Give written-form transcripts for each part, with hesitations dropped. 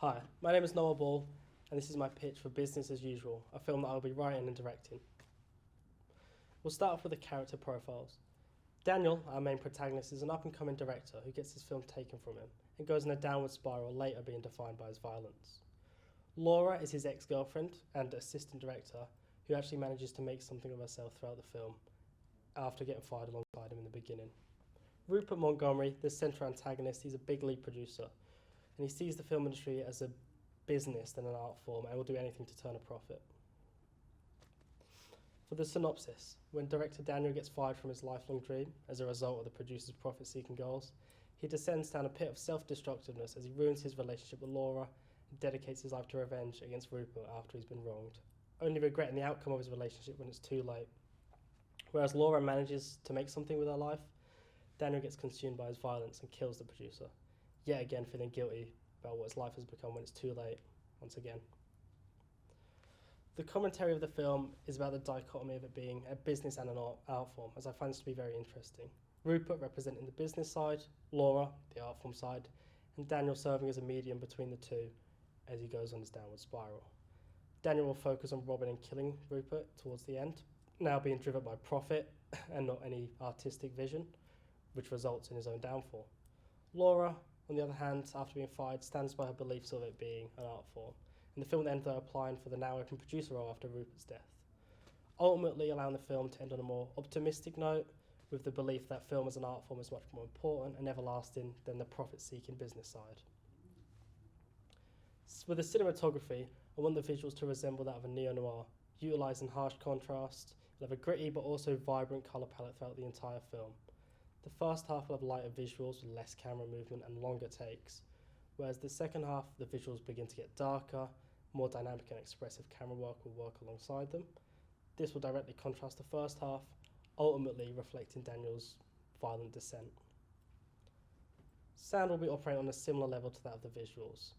Hi, my name is Noah Ball, and this is my pitch for Business as Usual, a film that I'll be writing and directing. We'll start off with the character profiles. Daniel, our main protagonist, is an up-and-coming director who gets his film taken from him and goes in a downward spiral, later being defined by his violence. Laura is his ex-girlfriend and assistant director who actually manages to make something of herself throughout the film after getting fired alongside him in the beginning. Rupert Montgomery, the central antagonist, he's a big league producer and he sees the film industry as a business than an art form and will do anything to turn a profit. For the synopsis, when director Daniel gets fired from his lifelong dream as a result of the producer's profit-seeking goals, he descends down a pit of self-destructiveness as he ruins his relationship with Laura and dedicates his life to revenge against Rupert after he's been wronged, only regretting the outcome of his relationship when it's too late. Whereas Laura manages to make something with her life, Daniel gets consumed by his violence and kills the producer, yet again feeling guilty about what his life has become when it's too late, once again. The commentary of the film is about the dichotomy of it being a business and an art form, as I find this to be very interesting. Rupert representing the business side, Laura, the art form side, and Daniel serving as a medium between the two as he goes on his downward spiral. Daniel will focus on robbing and killing Rupert towards the end, now being driven by profit and not any artistic vision, which results in his own downfall. Laura, on the other hand, after being fired, stands by her beliefs of it being an art form. And the film ends up applying for the now open producer role after Rupert's death, ultimately allowing the film to end on a more optimistic note, with the belief that film as an art form is much more important and everlasting than the profit-seeking business side. With the cinematography, I want the visuals to resemble that of a neo-noir, utilising harsh contrast. You'll have a gritty but also vibrant colour palette throughout the entire film. The first half will have lighter visuals with less camera movement and longer takes, whereas the second half, the visuals begin to get darker, more dynamic and expressive camera work will work alongside them. This will directly contrast the first half, ultimately reflecting Daniel's violent descent. Sound will be operating on a similar level to that of the visuals,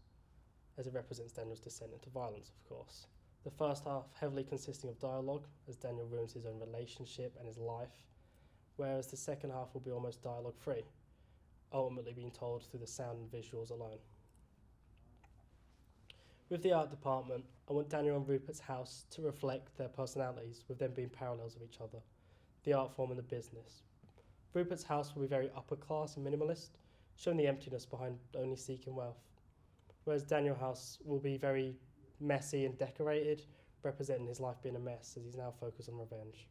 as it represents Daniel's descent into violence, of course. The first half heavily consisting of dialogue, as Daniel ruins his own relationship and his life, whereas the second half will be almost dialogue-free, ultimately being told through the sound and visuals alone. With the art department, I want Daniel and Rupert's house to reflect their personalities, with them being parallels of each other, the art form and the business. Rupert's house will be very upper class and minimalist, showing the emptiness behind only seeking wealth, whereas Daniel's house will be very messy and decorated, representing his life being a mess as he's now focused on revenge.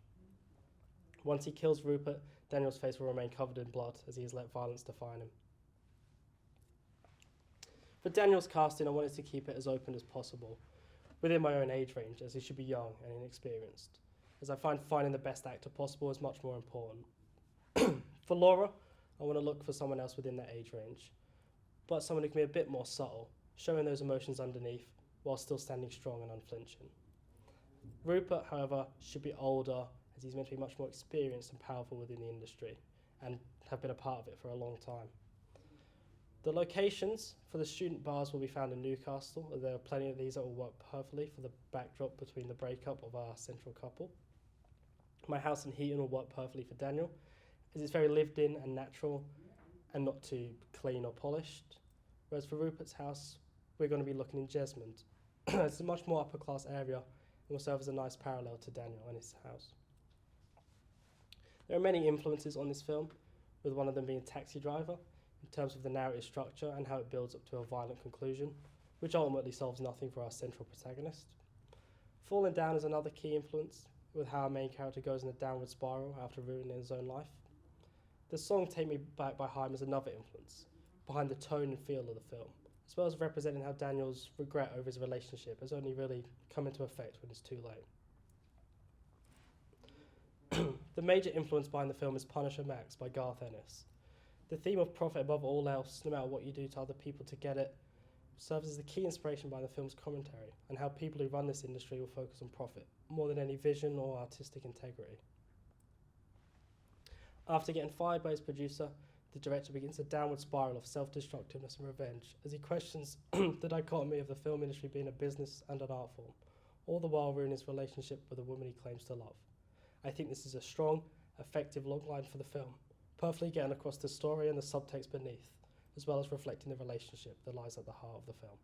Once he kills Rupert, Daniel's face will remain covered in blood as he has let violence define him. For Daniel's casting, I wanted to keep it as open as possible, within my own age range, as he should be young and inexperienced, as I find finding the best actor possible is much more important. For Laura, I want to look for someone else within that age range, but someone who can be a bit more subtle, showing those emotions underneath, while still standing strong and unflinching. Rupert, however, should be older, as he's meant to be much more experienced and powerful within the industry, and have been a part of it for a long time. The locations for the student bars will be found in Newcastle. There are plenty of these that will work perfectly for the backdrop between the breakup of our central couple. My house in Heaton will work perfectly for Daniel, as it's very lived in and natural, and not too clean or polished. Whereas for Rupert's house, we're going to be looking in Jesmond. It's a much more upper class area and will serve as a nice parallel to Daniel and his house. There are many influences on this film, with one of them being Taxi Driver, in terms of the narrative structure and how it builds up to a violent conclusion, which ultimately solves nothing for our central protagonist. Falling Down is another key influence, with how our main character goes in a downward spiral after ruining his own life. The song Take Me Back by Haim is another influence, behind the tone and feel of the film, as well as representing how Daniel's regret over his relationship has only really come into effect when it's too late. The major influence behind the film is Punisher Max by Garth Ennis. The theme of profit above all else, no matter what you do to other people to get it, serves as the key inspiration behind the film's commentary and how people who run this industry will focus on profit more than any vision or artistic integrity. After getting fired by his producer, the director begins a downward spiral of self-destructiveness and revenge as he questions the dichotomy of the film industry being a business and an art form, all the while ruining his relationship with a woman he claims to love. I think this is a strong, effective logline for the film, perfectly getting across the story and the subtext beneath, as well as reflecting the relationship that lies at the heart of the film.